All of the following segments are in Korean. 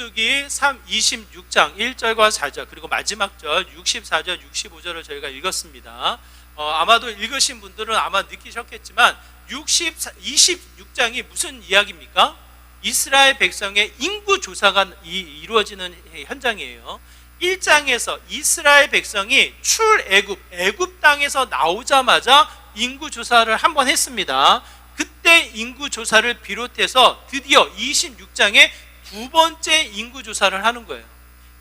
민수기 26장 1절과 4절 그리고 마지막 절 64절 65절을 저희가 읽었습니다. 아마도 읽으신 분들은 아마 느끼셨겠지만 26장이 무슨 이야기입니까? 이스라엘 백성의 인구 조사가 이루어지는 현장이에요. 1장에서 이스라엘 백성이 애굽 땅에서 나오자마자 인구 조사를 한번 했습니다. 그때 인구 조사를 비롯해서 드디어 26장에 두 번째 인구 조사를 하는 거예요.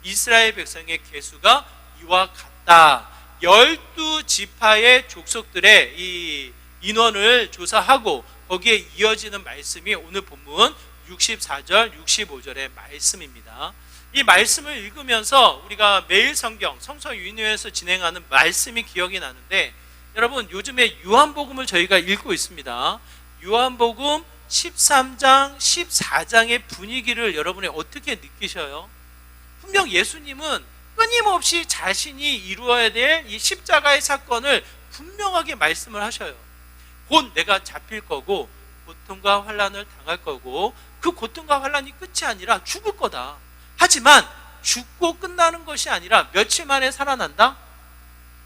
이스라엘 백성의 계수가 이와 같다. 12지파의 족속들의 이 인원을 조사하고 거기에 이어지는 말씀이 오늘 본문 64절 65절의 말씀입니다. 이 말씀을 읽으면서 우리가 매일 성서 유인회에서 진행하는 말씀이 기억이 나는데, 여러분 요즘에 요한복음을 저희가 읽고 있습니다. 요한복음 13장 14장의 분위기를 여러분이 어떻게 느끼셔요? 분명 예수님은 끊임없이 자신이 이루어야 될 이 십자가의 사건을 분명하게 말씀을 하셔요. 곧 내가 잡힐 거고 고통과 환난을 당할 거고 그 고통과 환난이 끝이 아니라 죽을 거다. 하지만 죽고 끝나는 것이 아니라 며칠 만에 살아난다?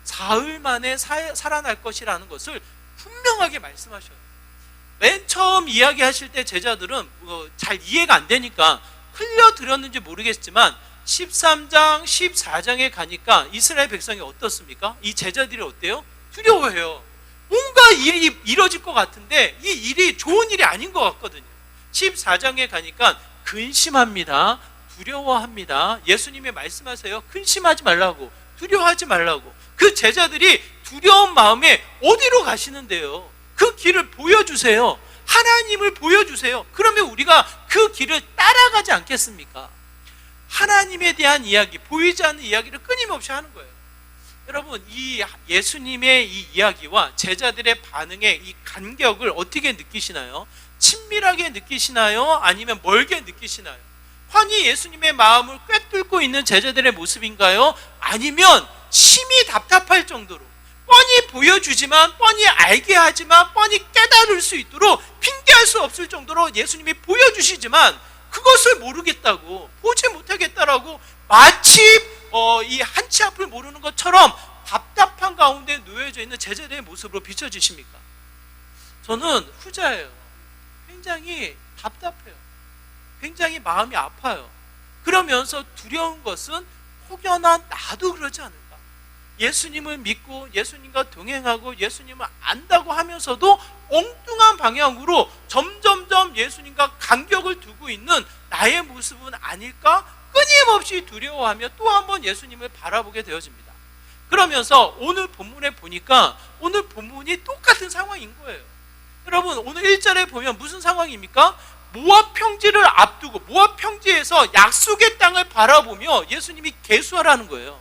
사흘 만에 살아날 것이라는 것을 분명하게 말씀하셔요. 맨 처음 이야기하실 때 제자들은 잘 이해가 안 되니까 흘려들었는지 모르겠지만 13장 14장에 가니까 이스라엘 백성이 어떻습니까? 이 제자들이 어때요? 두려워해요. 뭔가 일이 이뤄질 것 같은데 이 일이 좋은 일이 아닌 것 같거든요. 14장에 가니까 근심합니다. 두려워합니다. 예수님이 말씀하세요. 근심하지 말라고, 두려워하지 말라고. 그 제자들이 두려운 마음에 어디로 가시는데요? 그 길을 보여주세요. 하나님을 보여주세요. 그러면 우리가 그 길을 따라가지 않겠습니까? 하나님에 대한 이야기, 보이지 않는 이야기를 끊임없이 하는 거예요. 여러분, 이 예수님의 이 이야기와 제자들의 반응의 이 간격을 어떻게 느끼시나요? 친밀하게 느끼시나요? 아니면 멀게 느끼시나요? 환히 예수님의 마음을 꿰뚫고 있는 제자들의 모습인가요? 아니면 심히 답답할 정도로 뻔히 보여주지만, 뻔히 알게 하지만, 뻔히 깨달을 수 있도록 핑계할 수 없을 정도로 예수님이 보여주시지만 그것을 모르겠다고, 보지 못하겠다라고 마치 이 한치 앞을 모르는 것처럼 답답한 가운데 놓여져 있는 제자들의 모습으로 비춰지십니까? 저는 후자예요. 굉장히 답답해요. 굉장히 마음이 아파요. 그러면서 두려운 것은 혹여나 나도 그러지 않을까? 예수님을 믿고 예수님과 동행하고 예수님을 안다고 하면서도 엉뚱한 방향으로 점점점 예수님과 간격을 두고 있는 나의 모습은 아닐까? 끊임없이 두려워하며 또 한 번 예수님을 바라보게 되어집니다. 그러면서 오늘 본문에 보니까 오늘 본문이 똑같은 상황인 거예요. 여러분, 오늘 1절에 보면 무슨 상황입니까? 모압 평지를 앞두고 모압 평지에서 약속의 땅을 바라보며 예수님이 계수하라는 거예요.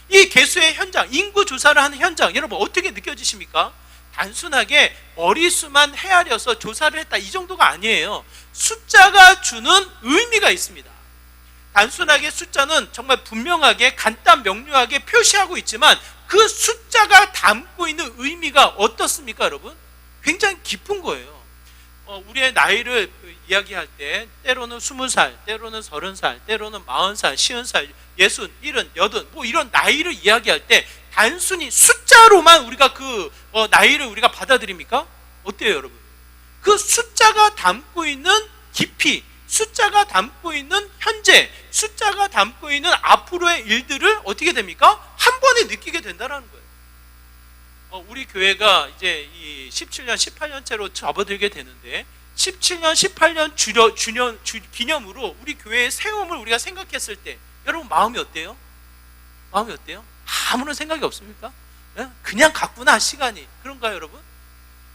이 계수의 현장, 인구 조사를 하는 현장, 여러분 어떻게 느껴지십니까? 단순하게 머리수만 헤아려서 조사를 했다, 이 정도가 아니에요. 숫자가 주는 의미가 있습니다. 단순하게 숫자는 정말 분명하게 간단 명료하게 표시하고 있지만 그 숫자가 담고 있는 의미가 어떻습니까, 여러분? 굉장히 깊은 거예요. 우리의 나이를 이야기할 때 때로는 20살, 때로는 30살, 때로는 40살, 50살, 60, 70, 80 뭐 이런 나이를 이야기할 때 단순히 숫자로만 우리가 그 나이를 우리가 받아들입니까? 어때요, 여러분? 그 숫자가 담고 있는 깊이, 숫자가 담고 있는 현재, 숫자가 담고 있는 앞으로의 일들을 어떻게 됩니까? 한 번에 느끼게 된다는 거예요. 우리 교회가 이제 이 17년, 18년째로 접어들게 되는데 17년, 18년 기념으로 우리 교회의 세움을 우리가 생각했을 때 여러분 마음이 어때요? 마음이 어때요? 아무런 생각이 없습니까? 그냥 갔구나 시간이. 그런가요, 여러분?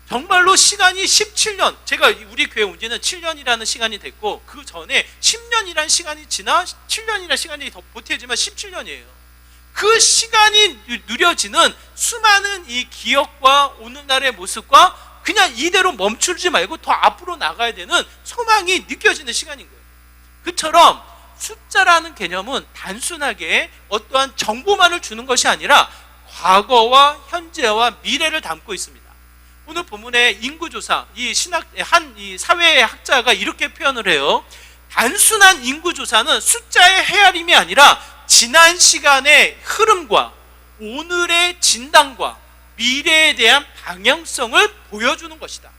정말로 시간이 17년, 제가 우리 교회 온 지는 7년이라는 시간이 됐고 그 전에 10년이라는 시간이 지나 7년이라는 시간이 더 보태지만 17년이에요. 그 시간이 누려지는 수많은 이 기억과 오늘날의 모습과 그냥 이대로 멈추지 말고 더 앞으로 나가야 되는 소망이 느껴지는 시간인 거예요. 그처럼 숫자라는 개념은 단순하게 어떠한 정보만을 주는 것이 아니라 과거와 현재와 미래를 담고 있습니다. 오늘 본문의 인구조사, 이 사회학자가 이렇게 표현을 해요. 단순한 인구조사는 숫자의 헤아림이 아니라 지난 시간의 흐름과 오늘의 진단과 미래에 대한 방향성을 보여주는 것이다.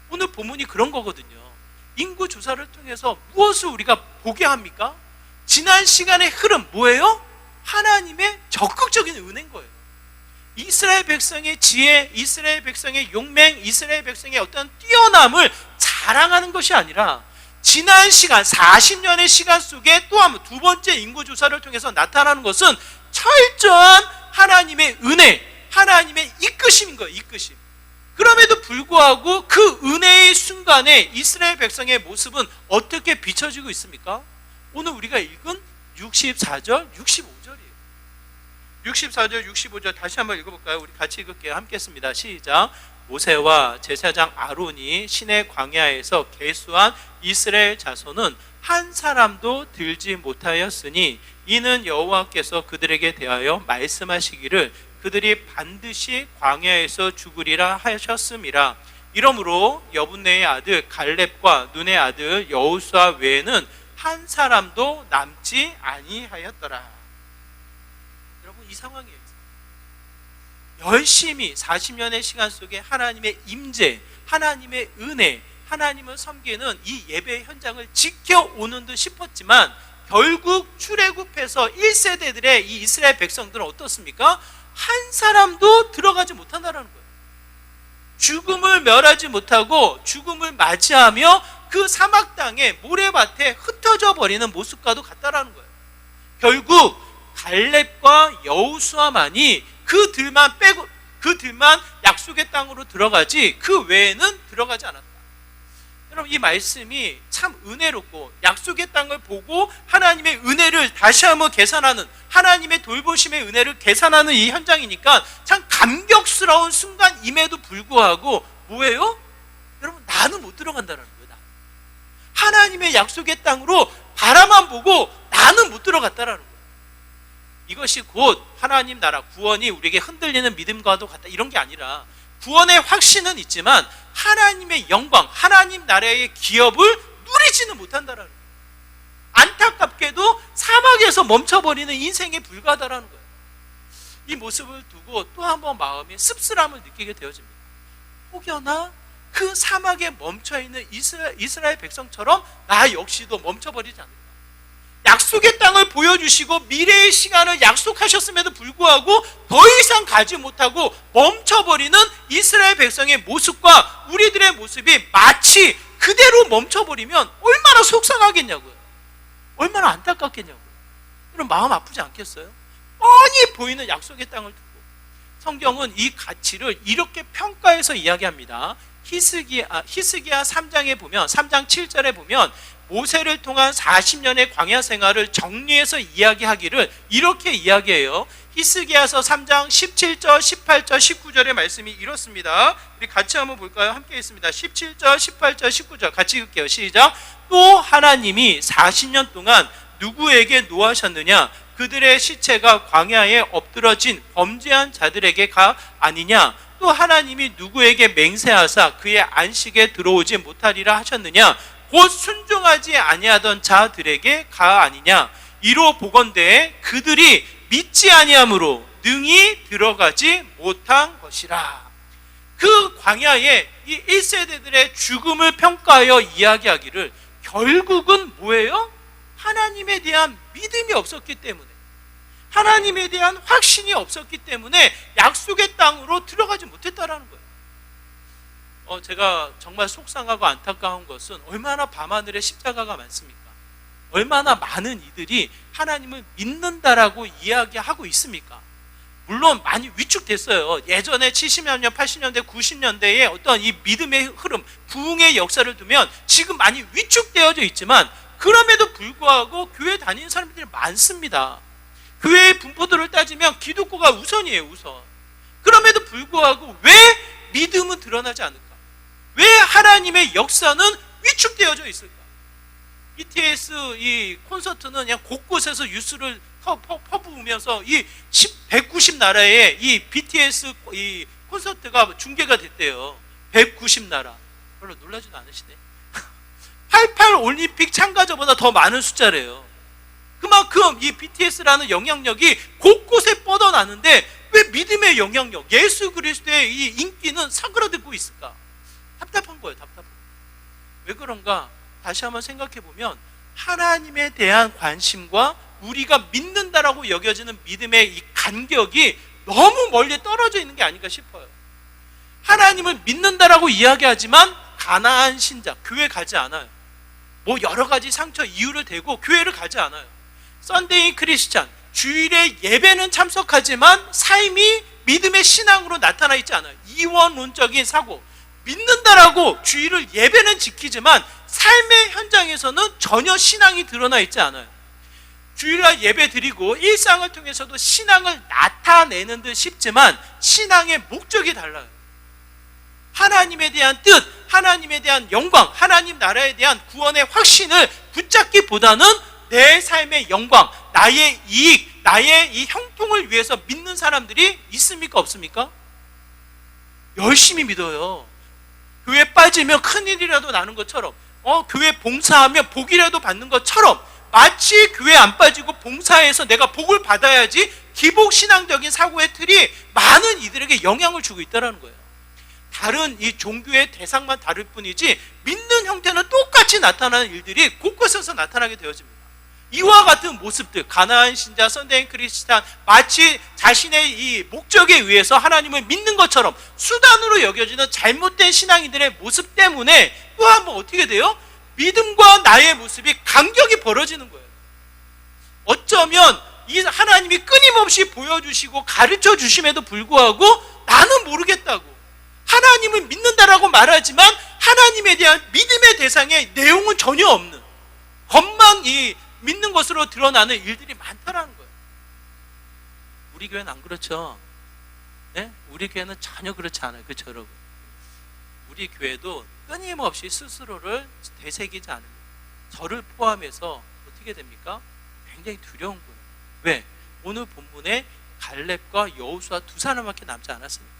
오늘 본문이 그런 거거든요. 인구조사를 통해서 무엇을 우리가 보게 합니까? 지난 시간의 흐름 뭐예요? 하나님의 적극적인 은혜인 거예요. 이스라엘 백성의 지혜, 이스라엘 백성의 용맹, 이스라엘 백성의 어떤 뛰어남을 자랑하는 것이 아니라 지난 시간 40년의 시간 속에 또 한 번 두 번째 인구조사를 통해서 나타나는 것은 철저한 하나님의 은혜, 하나님의 이끄심인 거예요. 이끄심. 그럼에도 불구하고 그 은혜의 순간에 이스라엘 백성의 모습은 어떻게 비춰지고 있습니까? 오늘 우리가 읽은 64절, 65절이에요. 64절, 65절 다시 한번 읽어볼까요? 우리 같이 읽을게요. 함께 했습니다. 시작. 모세와 제사장 아론이 시내 광야에서 계수한 이스라엘 자손은 한 사람도 들지 못하였으니 이는 여호와께서 그들에게 대하여 말씀하시기를 그들이 반드시 광야에서 죽으리라 하셨음이라. 이러므로 여분네의 아들 갈렙과 눈의 아들 여호수아 외에는 한 사람도 남지 아니하였더라. 여러분, 이 상황이에요. 열심히 40년의 시간 속에 하나님의 임재, 하나님의 은혜, 하나님을 섬기는 이 예배의 현장을 지켜오는 듯 싶었지만 결국 출애굽해서 1세대들의 이 이스라엘 백성들은 어떻습니까? 한 사람도 들어가지 못한다는 거예요. 죽음을 멸하지 못하고 죽음을 맞이하며 그 사막 땅에 모래밭에 흩어져 버리는 모습과도 같다라는 거예요. 결국 갈렙과 여호수아만이 그들만 빼고 그들만 약속의 땅으로 들어가지 그 외에는 들어가지 않았다. 여러분, 이 말씀이 참 은혜롭고 약속의 땅을 보고 하나님의 은혜를 다시 한번 계산하는, 하나님의 돌보심의 은혜를 계산하는 이 현장이니까 참 감격스러운 순간임에도 불구하고 뭐예요? 여러분, 나는 못 들어간다는 거예요. 나는. 하나님의 약속의 땅으로 바라만 보고 나는 못 들어갔다라는 거예요. 이것이 곧 하나님 나라 구원이 우리에게 흔들리는 믿음과도 같다, 이런 게 아니라 구원의 확신은 있지만 하나님의 영광, 하나님 나라의 기업을 누리지는 못한다라는 거예요. 안타깝게도 사막에서 멈춰버리는 인생에 불과하다라는 거예요. 이 모습을 두고 또 한 번 마음에 씁쓸함을 느끼게 되어집니다. 혹여나 그 사막에 멈춰있는 이스라엘 백성처럼 나 역시도 멈춰버리지 않을까. 약속의 땅을 보여주시고 미래의 시간을 약속하셨음에도 불구하고 더 이상 가지 못하고 멈춰버리는 이스라엘 백성의 모습과 우리들의 모습이 마치 그대로 멈춰버리면 얼마나 속상하겠냐고요. 얼마나 안타깝겠냐고요. 이런 마음 아프지 않겠어요? 뻔히 보이는 약속의 땅을 두고 성경은 이 가치를 이렇게 평가해서 이야기합니다. 히스기야 3장에 보면 3장 7절에 보면 모세를 통한 40년의 광야 생활을 정리해서 이야기하기를 이렇게 이야기해요. 히스기야서 3장 17절, 18절, 19절의 말씀이 이렇습니다. 우리 같이 한번 볼까요? 함께 있습니다. 17절, 18절, 19절 같이 읽게요. 시작. 또 하나님이 40년 동안 누구에게 노하셨느냐? 그들의 시체가 광야에 엎드러진 범죄한 자들에게가 아니냐? 또 하나님이 누구에게 맹세하사 그의 안식에 들어오지 못하리라 하셨느냐? 곧 순종하지 아니하던 자들에게 가 아니냐? 이로 보건대 그들이 믿지 아니함으로 능히 들어가지 못한 것이라. 그 광야에 이 1세대들의 죽음을 평가하여 이야기하기를 결국은 뭐예요? 하나님에 대한 믿음이 없었기 때문에, 하나님에 대한 확신이 없었기 때문에 약속의 땅으로 들어가지 못했다라는 거예요. 제가 정말 속상하고 안타까운 것은 얼마나 밤하늘에 십자가가 많습니까? 얼마나 많은 이들이 하나님을 믿는다라고 이야기하고 있습니까? 물론 많이 위축됐어요. 예전에 70년대, 80년대, 90년대의 어떤 이 믿음의 흐름, 부흥의 역사를 두면 지금 많이 위축되어져 있지만 그럼에도 불구하고 교회 다니는 사람들이 많습니다. 교회의 분포도를 따지면 기독교가 우선이에요, 우선. 그럼에도 불구하고 왜 믿음은 드러나지 않을까? 왜 하나님의 역사는 위축되어져 있을까? BTS 이 콘서트는 그냥 곳곳에서 뉴스를 퍼부으면서 이 190나라에 이 BTS 이 콘서트가 중계가 됐대요. 190나라. 별로 놀라지도 않으시네. 88 올림픽 참가자보다 더 많은 숫자래요. 그만큼 이 BTS라는 영향력이 곳곳에 뻗어나는데 왜 믿음의 영향력, 예수 그리스도의 이 인기는 사그라들고 있을까? 답답한 거예요. 답답한 거예요. 왜 그런가? 다시 한번 생각해 보면 하나님에 대한 관심과 우리가 믿는다라고 여겨지는 믿음의 이 간격이 너무 멀리 떨어져 있는 게 아닌가 싶어요. 하나님을 믿는다라고 이야기하지만 가나안 신자, 교회 가지 않아요. 뭐 여러 가지 상처 이유를 대고 교회를 가지 않아요. 썬데이 크리스찬, 주일에 예배는 참석하지만 삶이 믿음의 신앙으로 나타나 있지 않아요. 이원론적인 사고, 믿는다라고 주일을 예배는 지키지만 삶의 현장에서는 전혀 신앙이 드러나 있지 않아요. 주일날 예배 드리고 일상을 통해서도 신앙을 나타내는 듯 싶지만 신앙의 목적이 달라요. 하나님에 대한 뜻, 하나님에 대한 영광, 하나님 나라에 대한 구원의 확신을 붙잡기보다는 내 삶의 영광, 나의 이익, 나의 이 형통을 위해서 믿는 사람들이 있습니까? 없습니까? 열심히 믿어요. 교회 빠지면 큰일이라도 나는 것처럼, 교회 봉사하면 복이라도 받는 것처럼, 마치 교회 안 빠지고 봉사해서 내가 복을 받아야지 기복신앙적인 사고의 틀이 많은 이들에게 영향을 주고 있다는 거예요. 다른 이 종교의 대상만 다를 뿐이지 믿는 형태는 똑같이 나타나는 일들이 곳곳에서 나타나게 되어집니다. 이와 같은 모습들, 가나안 신자, 썬데이 크리스찬, 마치 자신의 이 목적에 의해서 하나님을 믿는 것처럼 수단으로 여겨지는 잘못된 신앙인들의 모습 때문에 또 한 번 어떻게 돼요? 믿음과 나의 모습이 간격이 벌어지는 거예요. 어쩌면 이 하나님이 끊임없이 보여주시고 가르쳐 주심에도 불구하고 나는 모르겠다고, 하나님을 믿는다라고 말하지만 하나님에 대한 믿음의 대상의 내용은 전혀 없는, 겉만 이 믿는 것으로 드러나는 일들이 많다라는 거예요. 우리 교회는 안 그렇죠? 네? 우리 교회는 전혀 그렇지 않아요. 그렇죠, 여러분? 우리 교회도 끊임없이 스스로를 되새기지 않습니다. 저를 포함해서 어떻게 됩니까? 굉장히 두려운 거예요. 왜? 오늘 본문에 갈렙과 여호수아 두 사람밖에 남지 않았습니다.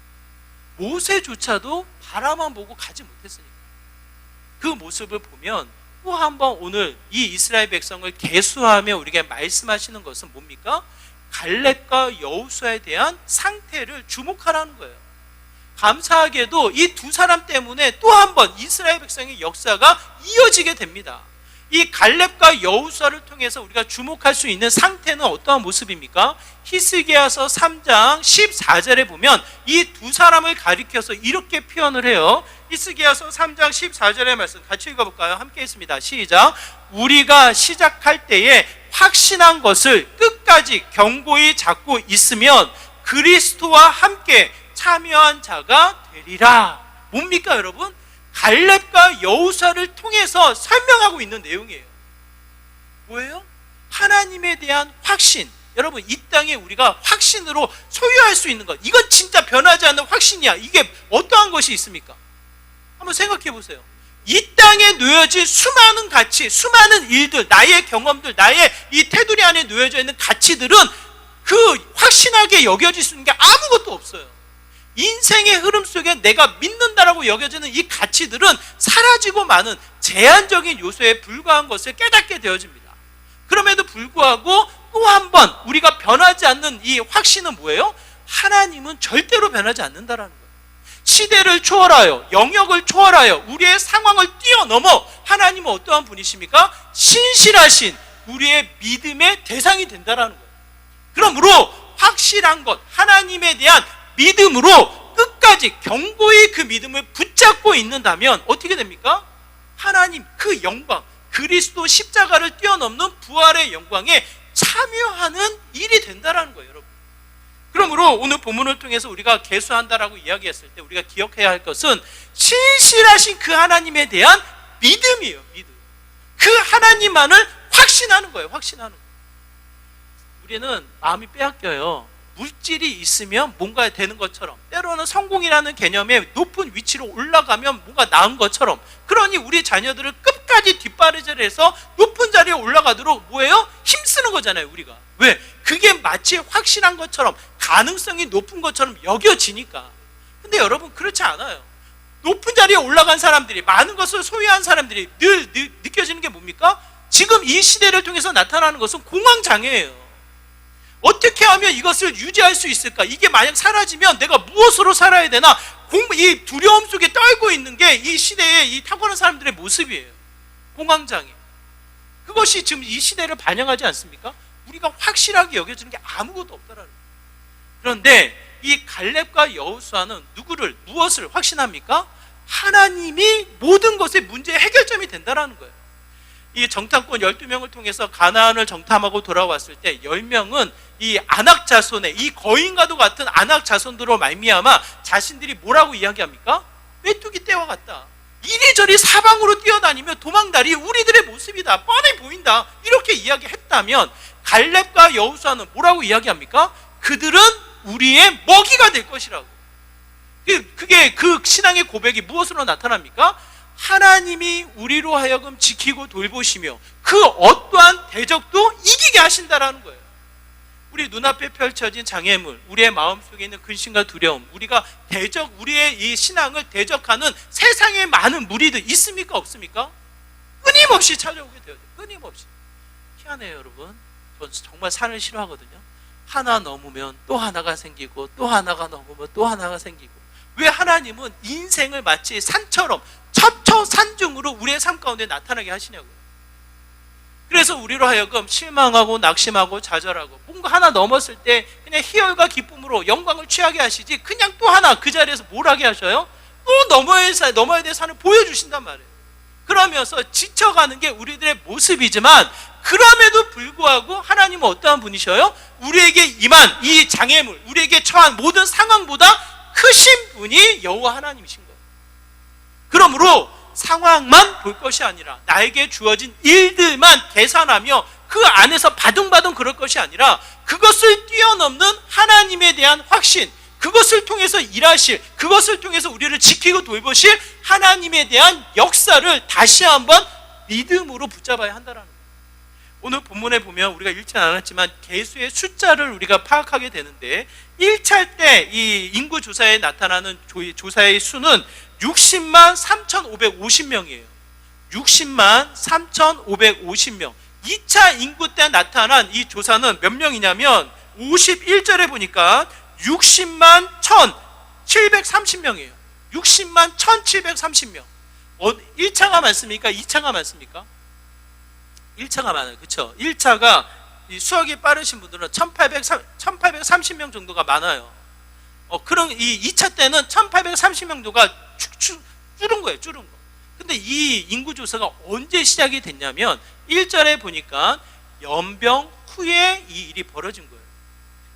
모세조차도 바라만 보고 가지 못했으니까. 그 모습을 보면 또 한 번 오늘 이 이스라엘 백성을 계수하며 우리에게 말씀하시는 것은 뭡니까? 갈렙과 여호수아에 대한 상태를 주목하라는 거예요. 감사하게도 이 두 사람 때문에 또 한 번 이스라엘 백성의 역사가 이어지게 됩니다. 이 갈렙과 여호수아를 통해서 우리가 주목할 수 있는 상태는 어떠한 모습입니까? 히스기야서 3장 14절에 보면 이 두 사람을 가리켜서 이렇게 표현을 해요. 히스기야서 3장 14절의 말씀 같이 읽어볼까요? 함께 있습니다. 시작. 우리가 시작할 때에 확신한 것을 끝까지 견고히 잡고 있으면 그리스도와 함께 참여한 자가 되리라. 뭡니까 여러분? 갈렙과 여호수아를 통해서 설명하고 있는 내용이에요. 뭐예요? 하나님에 대한 확신. 여러분, 이 땅에 우리가 확신으로 소유할 수 있는 것, 이건 진짜 변하지 않는 확신이야. 이게 어떠한 것이 있습니까? 한번 생각해 보세요. 이 땅에 놓여진 수많은 가치, 수많은 일들, 나의 경험들, 나의 이 테두리 안에 놓여져 있는 가치들은 그 확신하게 여겨질 수 있는 게 아무것도 없어요. 인생의 흐름 속에 내가 믿는다라고 여겨지는 이 가치들은 사라지고 마는 제한적인 요소에 불과한 것을 깨닫게 되어집니다. 그럼에도 불구하고 또 한 번 우리가 변하지 않는 이 확신은 뭐예요? 하나님은 절대로 변하지 않는다라는 거예요. 시대를 초월하여, 영역을 초월하여 우리의 상황을 뛰어넘어 하나님은 어떠한 분이십니까? 신실하신 우리의 믿음의 대상이 된다라는 거예요. 그러므로 확실한 것, 하나님에 대한 믿음으로 끝까지 견고히 그 믿음을 붙잡고 있는다면 어떻게 됩니까? 하나님 그 영광, 그리스도 십자가를 뛰어넘는 부활의 영광에 참여하는 일이 된다라는 거예요, 여러분. 그러므로 오늘 본문을 통해서 우리가 계수한다라고 이야기했을 때 우리가 기억해야 할 것은 신실하신 그 하나님에 대한 믿음이에요. 믿음. 그 하나님만을 확신하는 거예요. 확신하는 거예요. 우리는 마음이 빼앗겨요. 물질이 있으면 뭔가 되는 것처럼, 때로는 성공이라는 개념에 높은 위치로 올라가면 뭔가 나은 것처럼, 그러니 우리 자녀들을 끝까지 뒷바라지를 해서 높은 자리에 올라가도록 뭐예요? 힘쓰는 거잖아요, 우리가. 왜? 그게 마치 확실한 것처럼, 가능성이 높은 것처럼 여겨지니까. 근데 여러분, 그렇지 않아요. 높은 자리에 올라간 사람들이, 많은 것을 소유한 사람들이 늘 느껴지는 게 뭡니까? 지금 이 시대를 통해서 나타나는 것은 공황장애예요. 어떻게 하면 이것을 유지할 수 있을까? 이게 만약 사라지면 내가 무엇으로 살아야 되나? 이 두려움 속에 떨고 있는 게 이 시대의 이 탁월한 사람들의 모습이에요. 공황장애. 그것이 지금 이 시대를 반영하지 않습니까? 우리가 확실하게 여겨지는 게 아무것도 없다라는 거예요. 그런데 이 갈렙과 여호수아는 무엇을 확신합니까? 하나님이 모든 것의 문제의 해결점이 된다는 거예요. 이 정탐꾼 12명을 통해서 가나안을 정탐하고 돌아왔을 때 10명은 이 아낙 자손의, 이 거인과도 같은 아낙 자손들로 말미암아 자신들이 뭐라고 이야기합니까? 메뚜기 떼와 같다. 이리저리 사방으로 뛰어다니며 도망다리 우리들의 모습이다. 뻔히 보인다. 이렇게 이야기했다면 갈렙과 여호수아는 뭐라고 이야기합니까? 그들은 우리의 먹이가 될 것이라고. 그게 그 신앙의 고백이 무엇으로 나타납니까? 하나님이 우리로 하여금 지키고 돌보시며 그 어떠한 대적도 이기게 하신다라는 거예요. 우리 눈앞에 펼쳐진 장애물, 우리의 마음속에 있는 근심과 두려움, 우리의 이 신앙을 대적하는 세상의 많은 무리들 있습니까? 없습니까? 끊임없이 찾아오게 돼요. 끊임없이. 희한해요, 여러분. 전 정말 산을 싫어하거든요. 하나 넘으면 또 하나가 생기고, 또 하나가 넘으면 또 하나가 생기고. 왜 하나님은 인생을 마치 산처럼 첩첩산중으로 우리의 삶 가운데 나타나게 하시냐고요. 그래서 우리로 하여금 실망하고 낙심하고 좌절하고 뭔가 하나 넘었을 때 그냥 희열과 기쁨으로 영광을 취하게 하시지, 그냥 또 하나 그 자리에서 뭘 하게 하셔요? 또 넘어야 될 산을 보여주신단 말이에요. 그러면서 지쳐가는 게 우리들의 모습이지만, 그럼에도 불구하고 하나님은 어떠한 분이셔요? 우리에게 임한 이 장애물, 우리에게 처한 모든 상황보다 크신 분이 여호와 하나님이신 거예요. 그러므로 상황만 볼 것이 아니라 나에게 주어진 일들만 계산하며 그 안에서 바둥바둥 그럴 것이 아니라 그것을 뛰어넘는 하나님에 대한 확신, 그것을 통해서 일하실, 그것을 통해서 우리를 지키고 돌보실 하나님에 대한 역사를 다시 한번 믿음으로 붙잡아야 한다는 거예요. 오늘 본문에 보면 우리가 읽지 않았지만 개수의 숫자를 우리가 파악하게 되는데, 1차 때 이 인구 조사에 나타나는 조사의 수는 60만 3,550명이에요. 60만 3,550명. 2차 인구 때 나타난 이 조사는 몇 명이냐면 51절에 보니까 60만 1,730명이에요. 60만 1,730명. 1차가 많습니까? 2차가 많습니까? 1차가 많아요. 그렇죠? 1차가 수학이 빠르신 분들은 1,830명 정도가 많아요. 그럼 이 2차 때는 1,830명 정도가 줄은 거예요. 줄은 거. 근데 이 인구조사가 언제 시작이 됐냐면 1절에 보니까 연병 후에 이 일이 벌어진 거예요.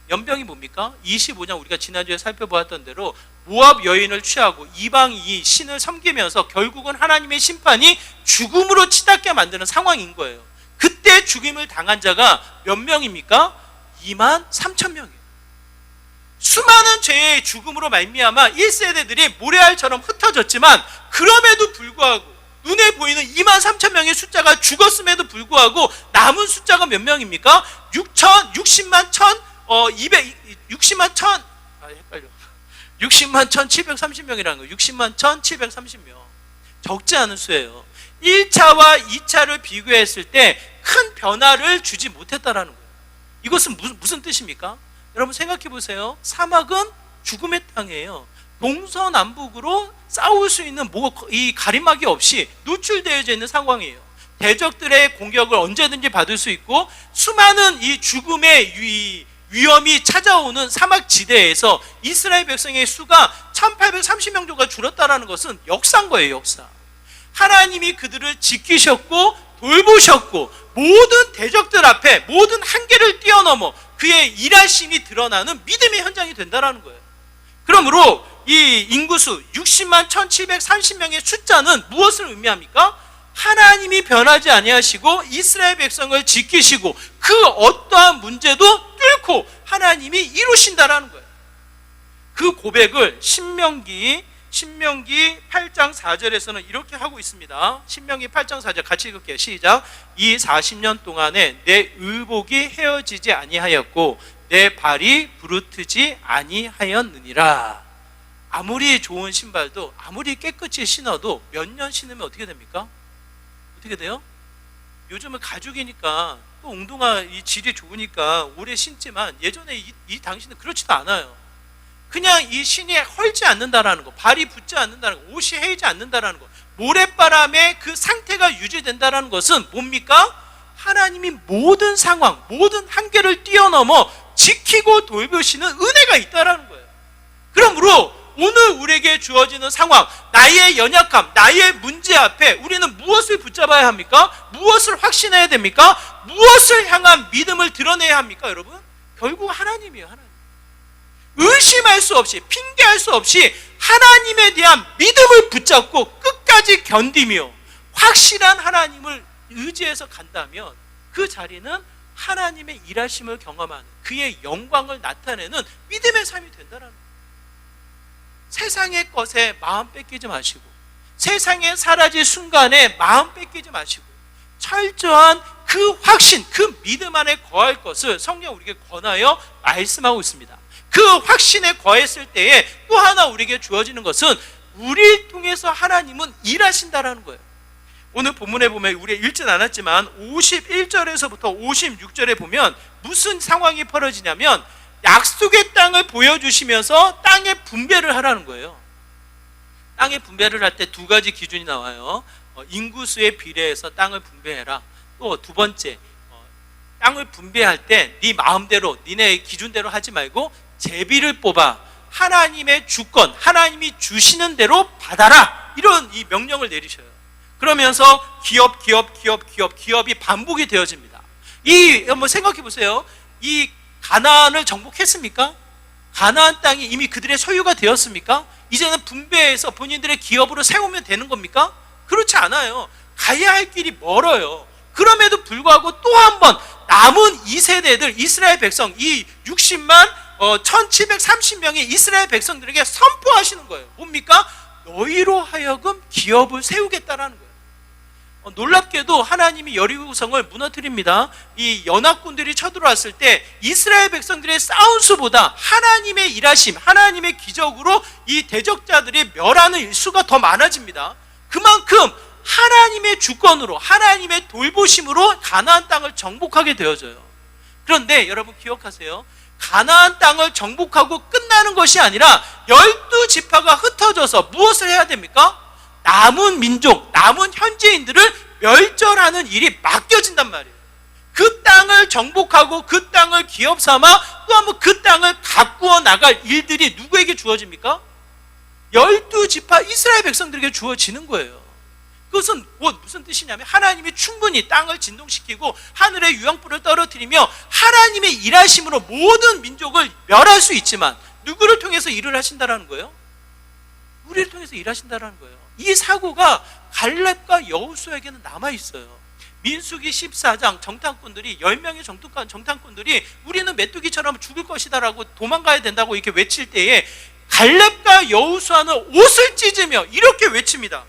연병이 뭡니까? 25장 우리가 지난주에 살펴보았던 대로 모압 여인을 취하고 이방 이 신을 섬기면서 결국은 하나님의 심판이 죽음으로 치닫게 만드는 상황인 거예요. 그때 죽임을 당한 자가 몇 명입니까? 2만 3천 명이에요. 수많은 죄의 죽음으로 말미암아 1세대들이 모래알처럼 흩어졌지만, 그럼에도 불구하고 눈에 보이는 2만 3천 명의 숫자가 죽었음에도 불구하고 남은 숫자가 몇 명입니까? 60만 1,730명이라는 거예요. 60만 1,730명. 적지 않은 수예요. 1차와 2차를 비교했을 때 큰 변화를 주지 못했다라는 거예요. 이것은 무슨 뜻입니까? 여러분 생각해 보세요. 사막은 죽음의 땅이에요. 동서남북으로 싸울 수 있는 이 가림막이 없이 노출되어져 있는 상황이에요. 대적들의 공격을 언제든지 받을 수 있고, 수많은 이 죽음의 위험이 찾아오는 사막 지대에서 이스라엘 백성의 수가 1,830명 정도가 줄었다는 것은 역사인 거예요. 역사. 하나님이 그들을 지키셨고 돌보셨고, 모든 대적들 앞에 모든 한계를 뛰어넘어 그의 일하심이 드러나는 믿음의 현장이 된다는 거예요. 그러므로 이 인구수 60만 1,730명의 숫자는 무엇을 의미합니까? 하나님이 변하지 아니하시고 이스라엘 백성을 지키시고 그 어떠한 문제도 뚫고 하나님이 이루신다라는 거예요. 그 고백을 신명기 8장 4절에서는 이렇게 하고 있습니다. 신명기 8장 4절 같이 읽을게요. 시작. 이 40년 동안에 내 의복이 헤어지지 아니하였고 내 발이 부르트지 아니하였느니라. 아무리 좋은 신발도 아무리 깨끗이 신어도 몇 년 신으면 어떻게 됩니까? 어떻게 돼요? 요즘은 가죽이니까 또 웅동아 이 질이 좋으니까 오래 신지만 예전에 이 당시는 그렇지도 않아요. 그냥 이 신이 헐지 않는다라는 거, 발이 붙지 않는다는 거, 옷이 헤이지 않는다라는 거, 모래바람에 그 상태가 유지된다라는 것은 뭡니까? 하나님이 모든 상황, 모든 한계를 뛰어넘어 지키고 돌보시는 은혜가 있다라는 거예요. 그러므로 오늘 우리에게 주어지는 상황, 나의 연약함, 나의 문제 앞에 우리는 무엇을 붙잡아야 합니까? 무엇을 확신해야 됩니까? 무엇을 향한 믿음을 드러내야 합니까, 여러분? 결국 하나님이에요, 하나님. 의심할 수 없이, 핑계할 수 없이 하나님에 대한 믿음을 붙잡고 끝까지 견디며 확실한 하나님을 의지해서 간다면 그 자리는 하나님의 일하심을 경험하는, 그의 영광을 나타내는 믿음의 삶이 된다는 거예요. 세상의 것에 마음 뺏기지 마시고, 세상에 사라질 순간에 마음 뺏기지 마시고, 철저한 그 확신, 그 믿음 안에 거할 것을 성령 우리에게 권하여 말씀하고 있습니다. 그 확신에 거했을 때에 또 하나 우리에게 주어지는 것은 우리를 통해서 하나님은 일하신다라는 거예요. 오늘 본문에 보면 우리 읽진 않았지만 51절에서부터 56절에 보면 무슨 상황이 벌어지냐면 약속의 땅을 보여주시면서 땅의 분배를 하라는 거예요. 땅의 분배를 할 때 두 가지 기준이 나와요. 인구수에 비례해서 땅을 분배해라. 또 두 번째, 땅을 분배할 때 네 마음대로, 니네 기준대로 하지 말고 제비를 뽑아 하나님의 주권, 하나님이 주시는 대로 받아라. 이런 이 명령을 내리셔요. 그러면서 기업이 반복이 되어집니다. 한번 생각해 보세요. 이 가나안을 정복했습니까? 가나안 땅이 이미 그들의 소유가 되었습니까? 이제는 분배해서 본인들의 기업으로 세우면 되는 겁니까? 그렇지 않아요. 가야 할 길이 멀어요. 그럼에도 불구하고 또 한 번 남은 2세대들 이스라엘 백성, 이 60만 1730명의 이스라엘 백성들에게 선포하시는 거예요. 뭡니까? 너희로 하여금 기업을 세우겠다라는 거예요. 놀랍게도 하나님이 여리고성을 무너뜨립니다. 이 연합군들이 쳐들어왔을 때 이스라엘 백성들의 싸운 수보다 하나님의 일하심, 하나님의 기적으로 이 대적자들이 멸하는 수가 더 많아집니다. 그만큼 하나님의 주권으로, 하나님의 돌보심으로 가나안 땅을 정복하게 되어져요. 그런데 여러분 기억하세요. 가나안 땅을 정복하고 끝나는 것이 아니라 12지파가 흩어져서 무엇을 해야 됩니까? 남은 민족, 남은 현지인들을 멸절하는 일이 맡겨진단 말이에요. 그 땅을 정복하고 그 땅을 기업 삼아 또 한번 그 땅을 가꾸어 나갈 일들이 누구에게 주어집니까? 12지파 이스라엘 백성들에게 주어지는 거예요. 그것은 무슨 뜻이냐면 하나님이 충분히 땅을 진동시키고 하늘의 유황불을 떨어뜨리며 하나님의 일하심으로 모든 민족을 멸할 수 있지만 누구를 통해서 일을 하신다라는 거예요? 우리를 통해서 일하신다라는 거예요. 이 사고가 갈렙과 여호수아에게는 남아있어요. 민수기 14장 정탐꾼들이 10명의 정탐꾼들이 우리는 메뚜기처럼 죽을 것이다라고 도망가야 된다고 이렇게 외칠 때에 갈렙과 여호수아는 옷을 찢으며 이렇게 외칩니다.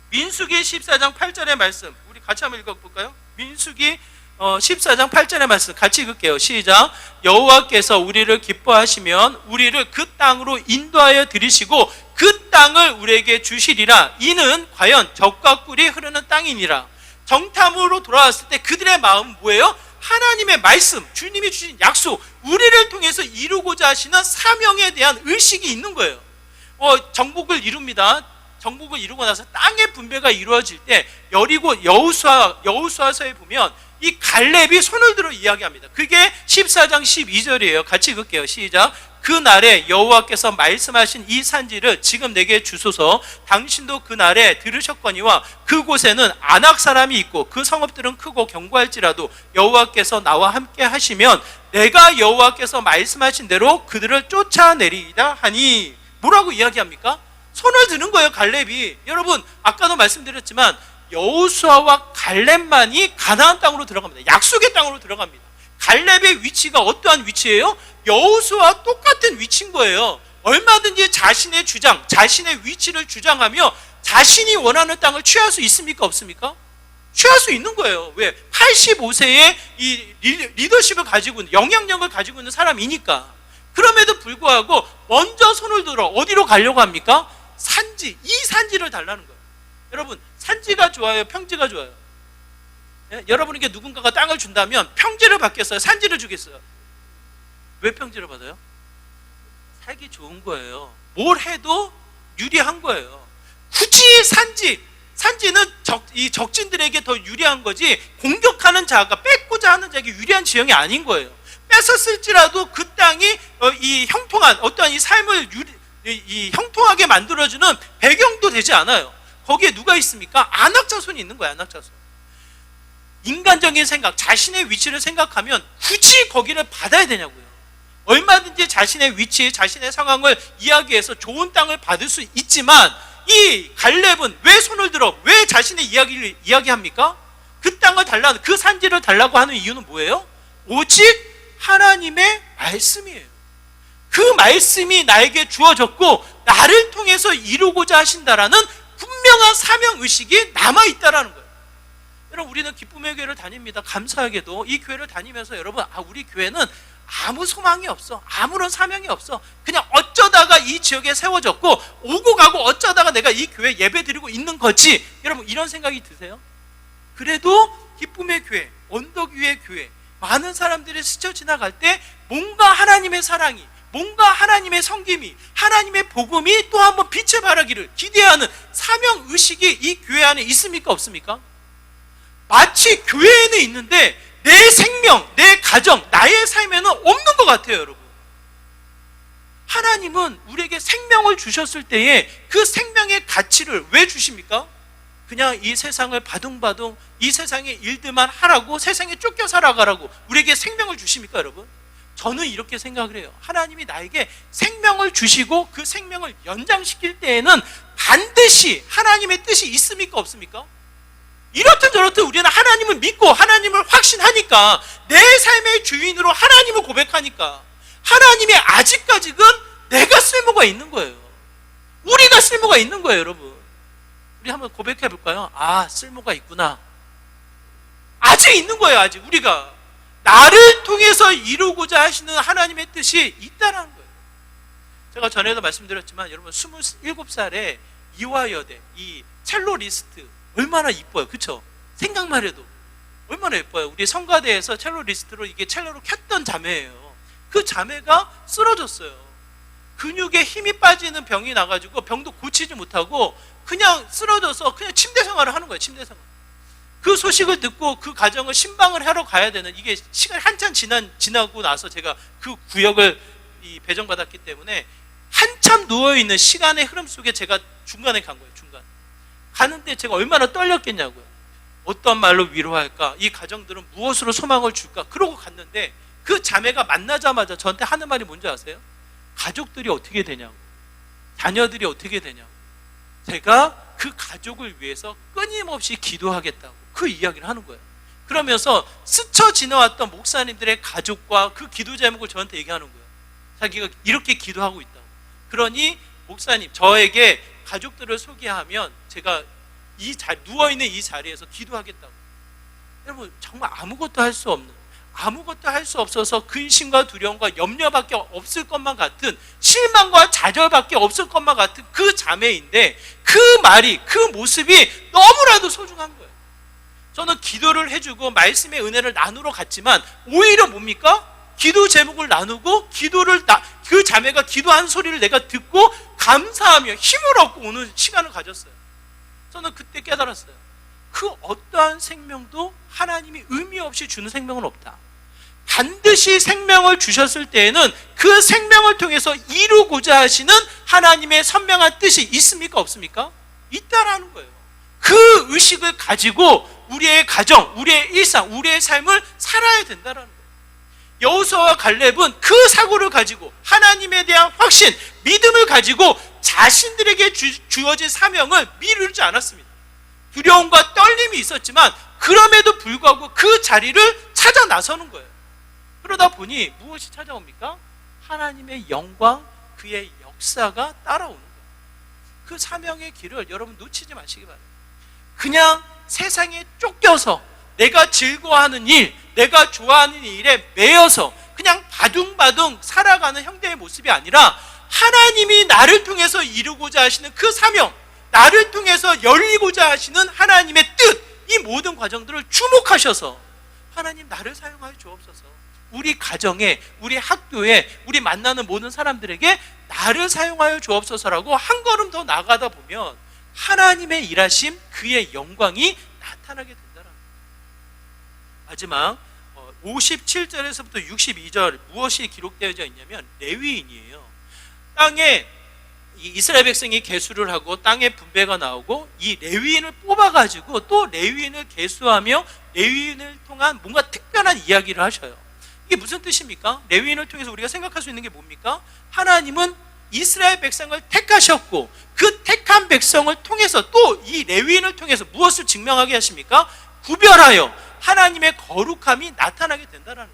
민수기 14장 8절의 말씀 우리 같이 한번 읽어볼까요? 민수기 14장 8절의 말씀 같이 읽을게요. 시작. 여호와께서 우리를 기뻐하시면 우리를 그 땅으로 인도하여 들이시고 그 땅을 우리에게 주시리라. 이는 과연 젖과 꿀이 흐르는 땅이니라. 정탐으로 돌아왔을 때 그들의 마음은 뭐예요? 하나님의 말씀, 주님이 주신 약속, 우리를 통해서 이루고자 하시는 사명에 대한 의식이 있는 거예요. 정복을 이룹니다. 정복을 이루고 나서 땅의 분배가 이루어질 때 여리고 여호수아서에 보면 이 갈렙이 손을 들어 이야기합니다. 그게 14장 12절이에요. 같이 읽을게요. 시작. 그 날에 여호와께서 말씀하신 이 산지를 지금 내게 주소서. 당신도 그 날에 들으셨거니와 그곳에는 아낙 사람이 있고 그 성읍들은 크고 견고할지라도 여호와께서 나와 함께 하시면 내가 여호와께서 말씀하신 대로 그들을 쫓아내리이다 하니. 뭐라고 이야기합니까? 손을 드는 거예요. 갈렙이. 여러분 아까도 말씀드렸지만 여호수아와 갈렙만이 가나안 땅으로 들어갑니다. 약속의 땅으로 들어갑니다. 갈렙의 위치가 어떠한 위치예요? 여호수아와 똑같은 위치인 거예요. 얼마든지 자신의 주장, 자신의 위치를 주장하며 자신이 원하는 땅을 취할 수 있습니까? 없습니까? 취할 수 있는 거예요. 왜? 85세에 이 리더십을 가지고 있는, 영향력을 가지고 있는 사람이니까. 그럼에도 불구하고 먼저 손을 들어 어디로 가려고 합니까? 산지, 이 산지를 달라는 거예요. 여러분, 산지가 좋아요? 평지가 좋아요? 예? 여러분에게 누군가가 땅을 준다면 평지를 받겠어요? 산지를 주겠어요? 왜 평지를 받아요? 살기 좋은 거예요. 뭘 해도 유리한 거예요. 굳이 산지는 이 적진들에게 더 유리한 거지, 공격하는 자가, 뺏고자 하는 자에게 유리한 지형이 아닌 거예요. 뺏었을지라도 그 땅이 이 형통한 어떠한 이 삶을 이 형통하게 만들어주는 배경도 되지 않아요. 거기에 누가 있습니까? 안악자손이 있는 거예요. 안악자손. 인간적인 생각, 자신의 위치를 생각하면 굳이 거기를 받아야 되냐고요. 얼마든지 자신의 위치, 자신의 상황을 이야기해서 좋은 땅을 받을 수 있지만, 이 갈렙은 왜 손을 들어, 왜 자신의 이야기를 이야기합니까? 그 땅을 달라는, 그 산지를 달라고 하는 이유는 뭐예요? 오직 하나님의 말씀이에요. 그 말씀이 나에게 주어졌고 나를 통해서 이루고자 하신다라는 분명한 사명의식이 남아있다라는 거예요. 여러분, 우리는 기쁨의 교회를 다닙니다. 감사하게도 이 교회를 다니면서 여러분, 우리 교회는 아무 소망이 없어, 아무런 사명이 없어, 그냥 어쩌다가 이 지역에 세워졌고 오고 가고 어쩌다가 내가 이 교회 예배 드리고 있는 거지, 여러분 이런 생각이 드세요? 그래도 기쁨의 교회, 언덕 위의 교회, 많은 사람들이 스쳐 지나갈 때 뭔가 하나님의 사랑이, 뭔가 하나님의 섬김이, 하나님의 복음이 또 한번 빛을 발하기를 기대하는 사명의식이 이 교회 안에 있습니까? 없습니까? 마치 교회에는 있는데 내 생명, 내 가정, 나의 삶에는 없는 것 같아요. 여러분, 하나님은 우리에게 생명을 주셨을 때에 그 생명의 가치를 왜 주십니까? 그냥 이 세상을 바둥바둥 이 세상의 일들만 하라고, 세상에 쫓겨 살아가라고 우리에게 생명을 주십니까? 여러분, 저는 이렇게 생각을 해요. 하나님이 나에게 생명을 주시고 그 생명을 연장시킬 때에는 반드시 하나님의 뜻이 있습니까? 없습니까? 이렇든 저렇든 우리는 하나님을 믿고 하나님을 확신하니까, 내 삶의 주인으로 하나님을 고백하니까 하나님의 아직까지는 내가 쓸모가 있는 거예요. 우리가 쓸모가 있는 거예요. 여러분, 우리 한번 고백해 볼까요? 쓸모가 있구나. 아직 있는 거예요. 아직 우리가 나를 통해서 이루고자 하시는 하나님의 뜻이 있다는 거예요. 제가 전에도 말씀드렸지만 여러분, 27살에 이화여대 이 첼로리스트 얼마나 이뻐요, 그렇죠? 생각만 해도 얼마나 예뻐요. 우리 성가대에서 첼로리스트로 이게 첼로로 켰던 자매예요. 그 자매가 쓰러졌어요. 근육에 힘이 빠지는 병이 나가지고 병도 고치지 못하고 그냥 쓰러져서 그냥 침대 생활을 하는 거예요. 침대 생활. 그 소식을 듣고 그 가정을 신방을 하러 가야 되는, 이게 시간이 한참 지나고 나서 제가 그 구역을 배정받았기 때문에 한참 누워있는 시간의 흐름 속에 제가 중간에 간 거예요. 중간 가는데 제가 얼마나 떨렸겠냐고요. 어떤 말로 위로할까, 이 가정들은 무엇으로 소망을 줄까, 그러고 갔는데 그 자매가 만나자마자 저한테 하는 말이 뭔지 아세요? 가족들이 어떻게 되냐고, 자녀들이 어떻게 되냐고, 제가 그 가족을 위해서 끊임없이 기도하겠다고 그 이야기를 하는 거예요. 그러면서 스쳐 지나왔던 목사님들의 가족과 그 기도 제목을 저한테 얘기하는 거예요. 자기가 이렇게 기도하고 있다고. 그러니 목사님, 저에게 가족들을 소개하면 제가 누워있는 이 자리에서 기도하겠다고. 여러분, 정말 아무것도 할 수 없는, 아무것도 할 수 없어서 근심과 두려움과 염려밖에 없을 것만 같은, 실망과 좌절밖에 없을 것만 같은 그 자매인데, 그 말이, 그 모습이 너무나도 소중한 거예요. 저는 기도를 해주고 말씀의 은혜를 나누러 갔지만 오히려 뭡니까? 기도 제목을 나누고 그 자매가 기도한 소리를 내가 듣고 감사하며 힘을 얻고 오는 시간을 가졌어요. 저는 그때 깨달았어요. 그 어떠한 생명도 하나님이 의미 없이 주는 생명은 없다. 반드시 생명을 주셨을 때에는 그 생명을 통해서 이루고자 하시는 하나님의 선명한 뜻이 있습니까? 없습니까? 있다라는 거예요. 그 의식을 가지고 우리의 가정, 우리의 일상, 우리의 삶을 살아야 된다라는 거예요. 여호수아와 갈렙은 그 사고를 가지고 하나님에 대한 확신, 믿음을 가지고 자신들에게 주어진 사명을 미루지 않았습니다. 두려움과 떨림이 있었지만 그럼에도 불구하고 그 자리를 찾아 나서는 거예요. 그러다 보니 무엇이 찾아옵니까? 하나님의 영광, 그의 역사가 따라오는 거예요. 그 사명의 길을 여러분 놓치지 마시기 바랍니다. 그냥 세상에 쫓겨서 내가 즐거워하는 일, 내가 좋아하는 일에 매여서 그냥 바둥바둥 살아가는 형제의 모습이 아니라 하나님이 나를 통해서 이루고자 하시는 그 사명, 나를 통해서 열리고자 하시는 하나님의 뜻, 이 모든 과정들을 주목하셔서 하나님 나를 사용하여 주옵소서, 우리 가정에, 우리 학교에, 우리 만나는 모든 사람들에게 나를 사용하여 주옵소서라고 한 걸음 더 나가다 보면 하나님의 일하심, 그의 영광이 나타나게 된다는 거예요. 마지막 57절에서부터 62절 무엇이 기록되어 있냐면 레위인이에요. 땅에 이스라엘 백성이 계수를 하고 땅에 분배가 나오고 이 레위인을 뽑아가지고 또 레위인을 계수하며 레위인을 통한 뭔가 특별한 이야기를 하셔요. 이게 무슨 뜻입니까? 레위인을 통해서 우리가 생각할 수 있는 게 뭡니까? 하나님은 이스라엘 백성을 택하셨고 그 택한 백성을 통해서 또 이 레위인을 통해서 무엇을 증명하게 하십니까? 구별하여 하나님의 거룩함이 나타나게 된다는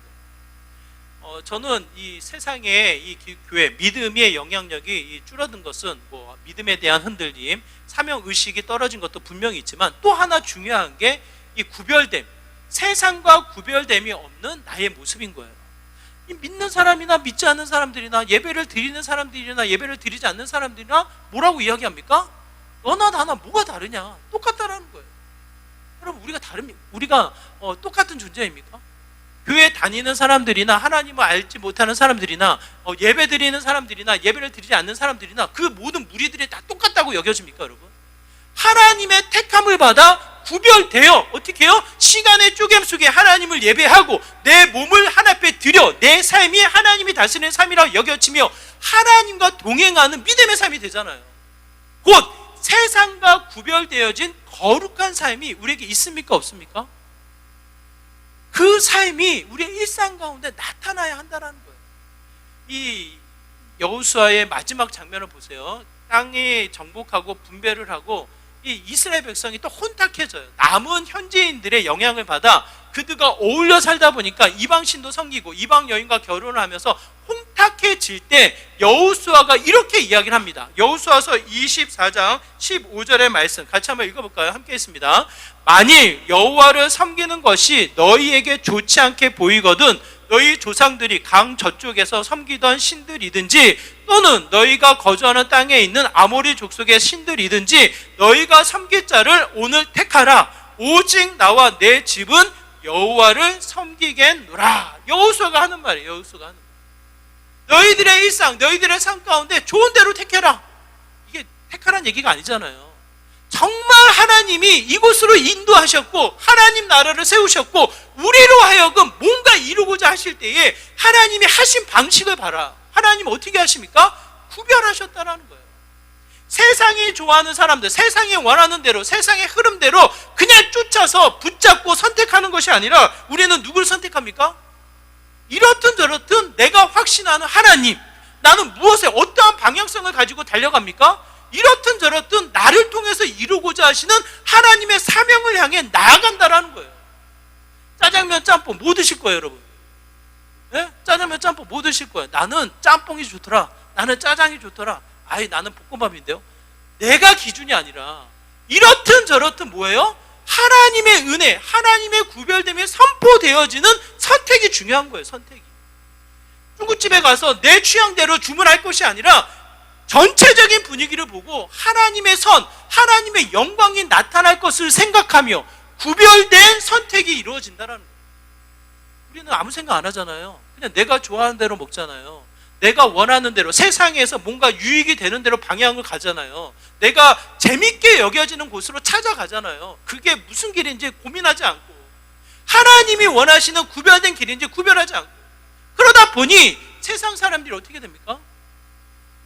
거예요. 저는 이 세상에 이 교회 믿음의 영향력이 줄어든 것은 뭐 믿음에 대한 흔들림, 사명 의식이 떨어진 것도 분명히 있지만 또 하나 중요한 게 이 구별됨, 세상과 구별됨이 없는 나의 모습인 거예요. 이 믿는 사람이나 믿지 않는 사람들이나 예배를 드리는 사람들이나 예배를 드리지 않는 사람들이나 뭐라고 이야기합니까? 너나 나나 뭐가 다르냐? 똑같다라는 거예요. 여러분, 우리가 똑같은 존재입니까? 교회 다니는 사람들이나 하나님을 알지 못하는 사람들이나 예배 드리는 사람들이나 예배를 드리지 않는 사람들이나 그 모든 무리들이 다 똑같다고 여겨집니까, 여러분? 하나님의 택함을 받아 구별되어 어떻게 해요? 시간의 쪼갰 속에 하나님을 예배하고 내 몸을 하나님 앞에 드려 내 삶이 하나님이 다스리는 삶이라고 여겨지며 하나님과 동행하는 믿음의 삶이 되잖아요. 곧 세상과 구별되어진 거룩한 삶이 우리에게 있습니까, 없습니까? 그 삶이 우리의 일상 가운데 나타나야 한다는 거예요. 이 여호수아의 마지막 장면을 보세요. 땅이 정복하고 분배를 하고 이 이스라엘 백성이 또 혼탁해져요. 남은 현지인들의 영향을 받아 그들과 어울려 살다 보니까 이방신도 섬기고 이방 여인과 결혼을 하면서 혼탁해질 때 여호수아가 이렇게 이야기를 합니다. 여호수아서 24장 15절의 말씀 같이 한번 읽어볼까요? 함께 했습니다. 만일 여호와를 섬기는 것이 너희에게 좋지 않게 보이거든 너희 조상들이 강 저쪽에서 섬기던 신들이든지 또는 너희가 거주하는 땅에 있는 아모리 족속의 신들이든지 너희가 섬길 자를 오늘 택하라. 오직 나와 내 집은 여호와를 섬기겠노라. 여호수아가 하는 말이에요. 여호수아가 하는 말. 너희들의 일상, 너희들의 삶 가운데 좋은 대로 택해라. 이게 택하라는 얘기가 아니잖아요. 정말 하나님이 이곳으로 인도하셨고 하나님 나라를 세우셨고 우리로 하여금 뭔가 이루고자 하실 때에 하나님이 하신 방식을 봐라. 하나님 어떻게 하십니까? 구별하셨다라는 거예요. 세상이 좋아하는 사람들, 세상이 원하는 대로, 세상의 흐름대로 그냥 쫓아서 붙잡고 선택하는 것이 아니라 우리는 누구를 선택합니까? 이렇든 저렇든 내가 확신하는 하나님, 나는 무엇에 어떠한 방향성을 가지고 달려갑니까? 이렇든 저렇든 나를 통해서 이루고자 하시는 하나님의 사명을 향해 나아간다라는 거예요. 짜장면, 짬뽕 뭐 드실 거예요, 여러분? 네? 짜장면, 짬뽕 뭐 드실 거예요? 나는 짬뽕이 좋더라. 나는 짜장이 좋더라. 아이, 나는 볶음밥인데요. 내가 기준이 아니라 이렇든 저렇든 뭐예요? 하나님의 은혜, 하나님의 구별됨이 선포되어지는 선택이 중요한 거예요. 선택이. 중국집에 가서 내 취향대로 주문할 것이 아니라 전체적인 분위기를 보고 하나님의 선, 하나님의 영광이 나타날 것을 생각하며 구별된 선택이 이루어진다는 거예요. 우리는 아무 생각 안 하잖아요. 그냥 내가 좋아하는 대로 먹잖아요. 내가 원하는 대로, 세상에서 뭔가 유익이 되는 대로 방향을 가잖아요. 내가 재밌게 여겨지는 곳으로 찾아가잖아요. 그게 무슨 길인지 고민하지 않고 하나님이 원하시는 구별된 길인지 구별하지 않고 그러다 보니 세상 사람들이 어떻게 됩니까?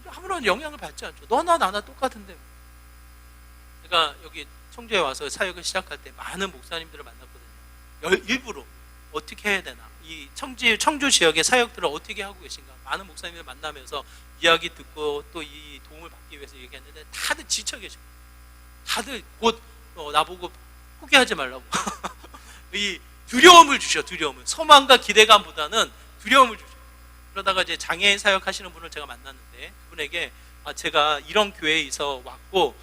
아무런 영향을 받지 않죠. 너나 나나 똑같은데. 제가 여기 청주에 와서 사역을 시작할 때 많은 목사님들을 만났거든요. 일부러 어떻게 해야 되나, 이 청주 지역의 사역들을 어떻게 하고 계신가, 많은 목사님을 만나면서 이야기 듣고 또 이 도움을 받기 위해서 얘기했는데 다들 지쳐 계시고, 다들 곧 나보고 포기하지 말라고 이 두려움을 주셔. 두려움을, 소망과 기대감보다는 두려움을 주셔. 그러다가 이제 장애인 사역하시는 분을 제가 만났는데 그분에게 제가 이런 교회에서 왔고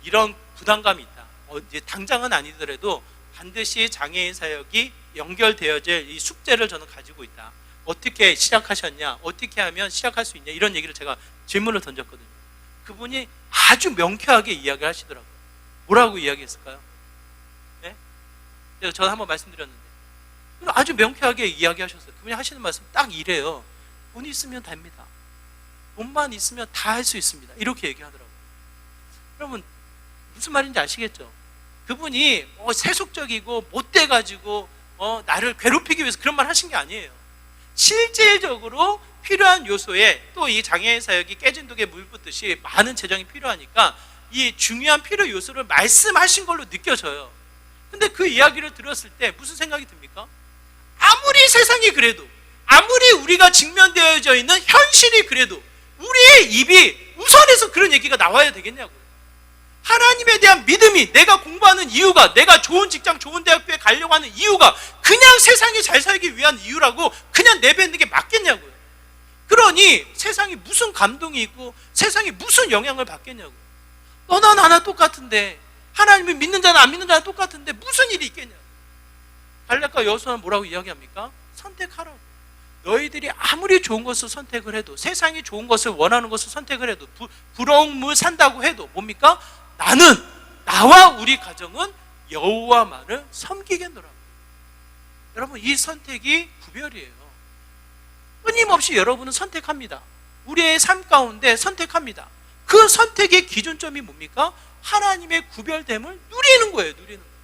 이런 부담감이 있다. 이제 당장은 아니더라도 반드시 장애인 사역이 연결되어질 이 숙제를 저는 가지고 있다. 어떻게 시작하셨냐, 어떻게 하면 시작할 수 있냐, 이런 얘기를 제가 질문을 던졌거든요. 그분이 아주 명쾌하게 이야기를 하시더라고요. 뭐라고 이야기했을까요? 네? 제가 한번 말씀드렸는데 아주 명쾌하게 이야기하셨어요. 그분이 하시는 말씀 딱 이래요. 돈 있으면 됩니다. 돈만 있으면 다 할 수 있습니다. 이렇게 얘기하더라고요. 여러분 무슨 말인지 아시겠죠? 그분이 세속적이고 못돼가지고 나를 괴롭히기 위해서 그런 말 하신 게 아니에요. 실질적으로 필요한 요소에 또 이 장애인 사역이 깨진 독에 물 붓듯이 많은 재정이 필요하니까 이 중요한 필요 요소를 말씀하신 걸로 느껴져요. 근데 그 이야기를 들었을 때 무슨 생각이 듭니까? 아무리 세상이 그래도, 아무리 우리가 직면되어져 있는 현실이 그래도 우리의 입이 우선해서 그런 얘기가 나와야 되겠냐고요. 하나님에 대한 믿음이, 내가 공부하는 이유가, 내가 좋은 직장, 좋은 대학교에 가려고 하는 이유가 그냥 세상이 잘 살기 위한 이유라고 그냥 내뱉는 게 맞겠냐고요. 그러니 세상이 무슨 감동이 있고 세상이 무슨 영향을 받겠냐고요. 너나 나나 똑같은데, 하나님을 믿는 자나 안 믿는 자나 똑같은데 무슨 일이 있겠냐고요. 갈렙과 여호수아는 뭐라고 이야기합니까? 선택하라고. 너희들이 아무리 좋은 것을 선택을 해도, 세상이 좋은 것을 원하는 것을 선택을 해도, 부러운 물 산다고 해도 뭡니까? 나는, 나와 우리 가정은 여호와만을 섬기겠노라. 여러분 이 선택이 구별이에요. 끊임없이 여러분은 선택합니다. 우리의 삶 가운데 선택합니다. 그 선택의 기준점이 뭡니까? 하나님의 구별됨을 누리는 거예요. 누리는 거예요.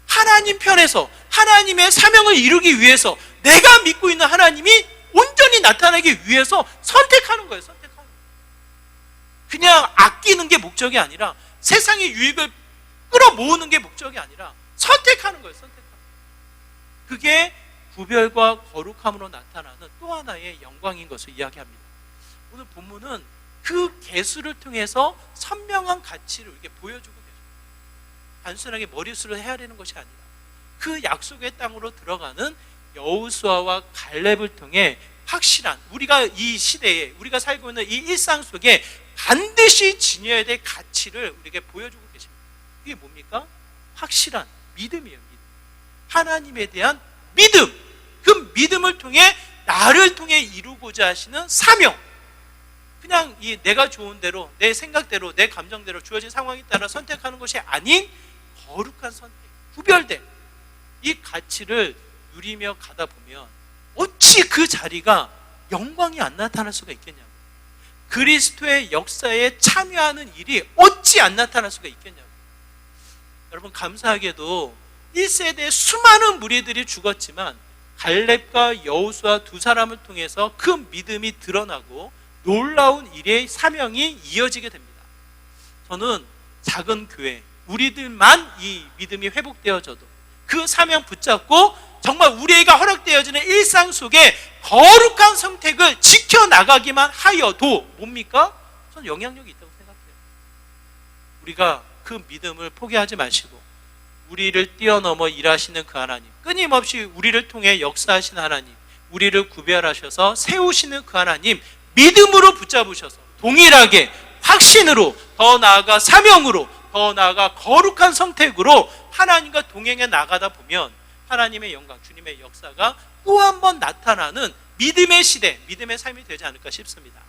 하나님 편에서 하나님의 사명을 이루기 위해서, 내가 믿고 있는 하나님이 온전히 나타나기 위해서 선택하는 거예요. 선택하는 거예요. 그냥 아끼는 게 목적이 아니라, 세상의 유익을 끌어모으는 게 목적이 아니라 선택하는 거예요. 선택하는 거예요. 그게 구별과 거룩함으로 나타나는 또 하나의 영광인 것을 이야기합니다. 오늘 본문은 그 계수를 통해서 선명한 가치를 이렇게 보여주고 계십니다. 단순하게 머리수를 헤아리는 것이 아니라 그 약속의 땅으로 들어가는 여호수아와 갈렙을 통해 확실한, 우리가 이 시대에, 우리가 살고 있는 이 일상 속에 반드시 지녀야 될 가치를 우리에게 보여주고 계십니다. 이게 뭡니까? 확실한 믿음이에요. 믿음. 하나님에 대한 믿음. 그 믿음을 통해 나를 통해 이루고자 하시는 사명. 그냥 내가 좋은 대로, 내 생각대로, 내 감정대로 주어진 상황에 따라 선택하는 것이 아닌 거룩한 선택, 구별된 이 가치를 누리며 가다 보면 어찌 그 자리가 영광이 안 나타날 수가 있겠냐고. 그리스도의 역사에 참여하는 일이 어찌 안 나타날 수가 있겠냐고. 여러분 감사하게도 1세대에 수많은 무리들이 죽었지만 갈렙과 여호수아 두 사람을 통해서 그 믿음이 드러나고 놀라운 일의 사명이 이어지게 됩니다. 저는 작은 교회, 우리들만 이 믿음이 회복되어져도 그 사명 붙잡고 정말 우리가 허락되어지는 일상 속에 거룩한 선택을 지켜나가기만 하여도 뭡니까? 저는 영향력이 있다고 생각해요. 우리가 그 믿음을 포기하지 마시고 우리를 뛰어넘어 일하시는 그 하나님, 끊임없이 우리를 통해 역사하시는 하나님, 우리를 구별하셔서 세우시는 그 하나님 믿음으로 붙잡으셔서 동일하게 확신으로, 더 나아가 사명으로, 더 나아가 거룩한 선택으로 하나님과 동행해 나가다 보면 하나님의 영광, 주님의 역사가 또 한 번 나타나는 믿음의 시대, 믿음의 삶이 되지 않을까 싶습니다.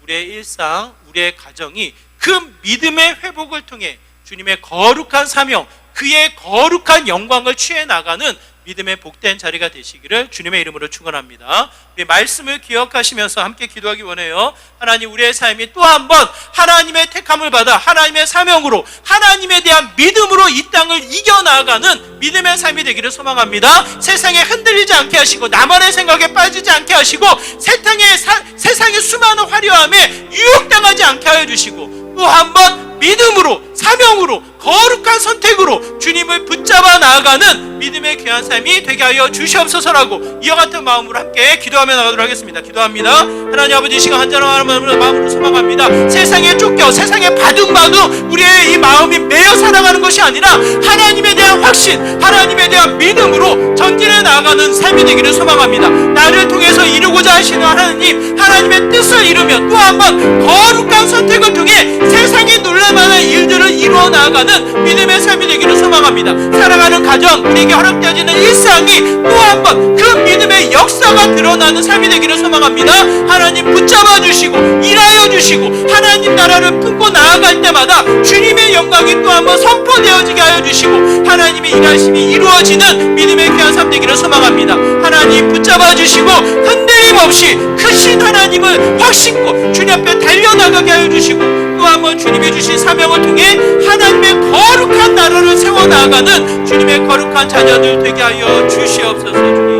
우리의 일상, 우리의 가정이 그 믿음의 회복을 통해 주님의 거룩한 사명, 그의 거룩한 영광을 취해 나가는 믿음의 복된 자리가 되시기를 주님의 이름으로 축원합니다. 우리 말씀을 기억하시면서 함께 기도하기 원해요. 하나님, 우리의 삶이 또 한 번 하나님의 택함을 받아 하나님의 사명으로, 하나님에 대한 믿음으로 이 땅을 이겨나가는 믿음의 삶이 되기를 소망합니다. 세상에 흔들리지 않게 하시고 나만의 생각에 빠지지 않게 하시고 세상의 수많은 화려함에 유혹당하지 않게 하여 주시고 또 한 번 믿음으로, 사명으로, 거룩한 선택으로 주님을 붙잡아 나아가는 믿음의 귀한 삶이 되게 하여 주시옵소서라고 이와 같은 마음으로 함께 기도하며 나가도록 하겠습니다. 기도합니다. 하나님 아버지, 이 시간 한잔한 마음으로 소망합니다. 세상에 쫓겨 세상에 바둥바둥 우리의 이 마음이 매여 살아가는 것이 아니라 하나님에 대한 확신, 하나님에 대한 믿음으로 전진해 나아가는 삶이 되기를 소망합니다. 나를 통해서 이루고자 하시는 하나님, 하나님의 뜻을 이루며 또 한 번 거룩한 선택을 통해 세상에 놀랄만한 일들을 이루어 나아가는 믿음의 삶이 되기를 소망합니다. 사랑하는 가정, 우리에게 허락되어지는 일상이 또 한 번 그 믿음의 역사가 열매가 드러나는 삶이 되기를 소망합니다. 하나님 붙잡아 주시고 일하여 주시고 하나님 나라를 품고 나아갈 때마다 주님의 영광이 또 한번 선포되어지게 하여 주시고 하나님의 일하심이 이루어지는 믿음의 귀한 삶 되기를 소망합니다. 하나님 붙잡아 주시고 흔들림 없이 크신 하나님을 확 신고 주님 앞에 달려나가게 하여 주시고 또 한번 주님이 주신 사명을 통해 하나님의 거룩한 나라를 세워나가는 주님의 거룩한 자녀들 되게 하여 주시옵소서. 주님.